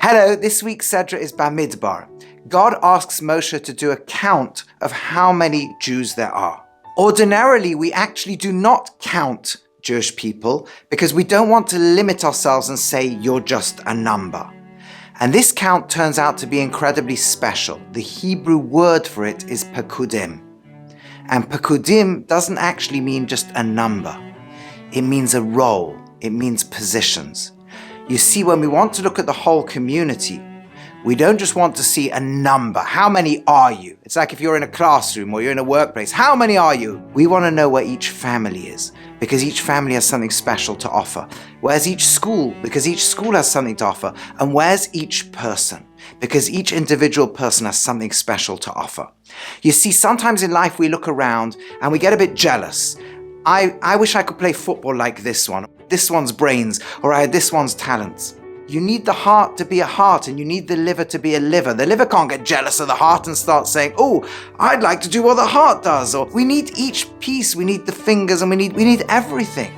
Hello, this week's Sedra is Bamidbar. God asks Moshe to do a count of how many Jews there are. Ordinarily, we actually do not count Jewish people because we don't want to limit ourselves and say you're just a number. And this count turns out to be incredibly special. The Hebrew word for it is pekudim. And pekudim doesn't actually mean just a number. It means a role. It means positions. You see, when we want to look at the whole community, we don't just want to see a number. How many are you? It's like if you're in a classroom or you're in a workplace. How many are you? We want to know where each family is, because each family has something special to offer. Where's each school? Because each school has something to offer. And where's each person? Because each individual person has something special to offer. You see, sometimes in life we look around and we get a bit jealous. I wish I could play football like this one's brains, or I had this one's talents. You need the heart to be a heart, and you need the liver to be a liver. The liver can't get jealous of the heart and start saying, oh, I'd like to do what the heart does. Or we need each piece, we need the fingers, and we need everything.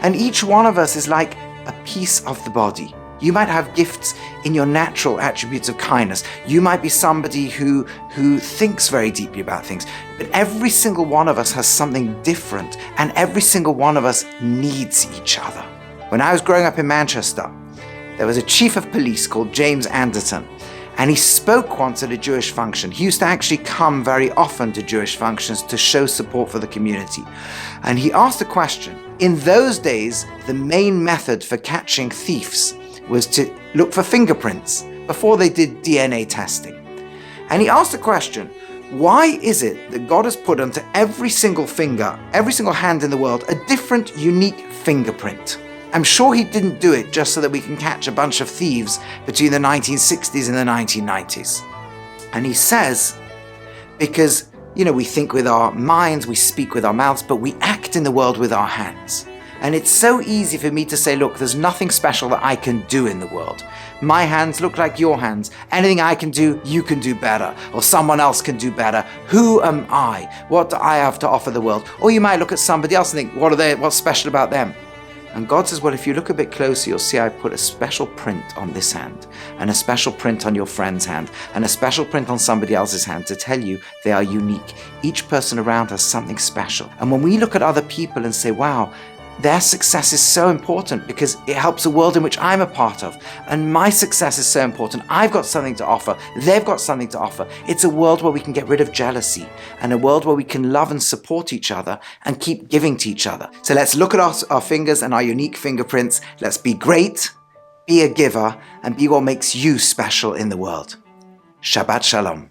And each one of us is like a piece of the body. You might have gifts in your natural attributes of kindness. You might be somebody who thinks very deeply about things. But every single one of us has something different, and every single one of us needs each other. When I was growing up in Manchester, there was a chief of police called James Anderton, and he spoke once at a Jewish function. He used to actually come very often to Jewish functions to show support for the community. And he asked a question. In those days, the main method for catching thieves was to look for fingerprints before they did DNA testing. And he asked the question, why is it that God has put onto every single finger, every single hand in the world, a different, unique fingerprint? I'm sure he didn't do it just so that we can catch a bunch of thieves between the 1960s and the 1990s. And he says, because, we think with our minds, we speak with our mouths, but we act in the world with our hands. And it's so easy for me to say, look, there's nothing special that I can do in the world. My hands look like your hands. Anything I can do, you can do better. Or someone else can do better. Who am I? What do I have to offer the world? Or you might look at somebody else and think, what's special about them? And God says, well, if you look a bit closer, you'll see I put a special print on this hand, and a special print on your friend's hand, and a special print on somebody else's hand to tell you they are unique. Each person around has something special. And when we look at other people and say, wow, their success is so important because it helps a world in which I'm a part of. And my success is so important. I've got something to offer. They've got something to offer. It's a world where we can get rid of jealousy, and a world where we can love and support each other and keep giving to each other. So let's look at our fingers and our unique fingerprints. Let's be great, be a giver, and be what makes you special in the world. Shabbat Shalom.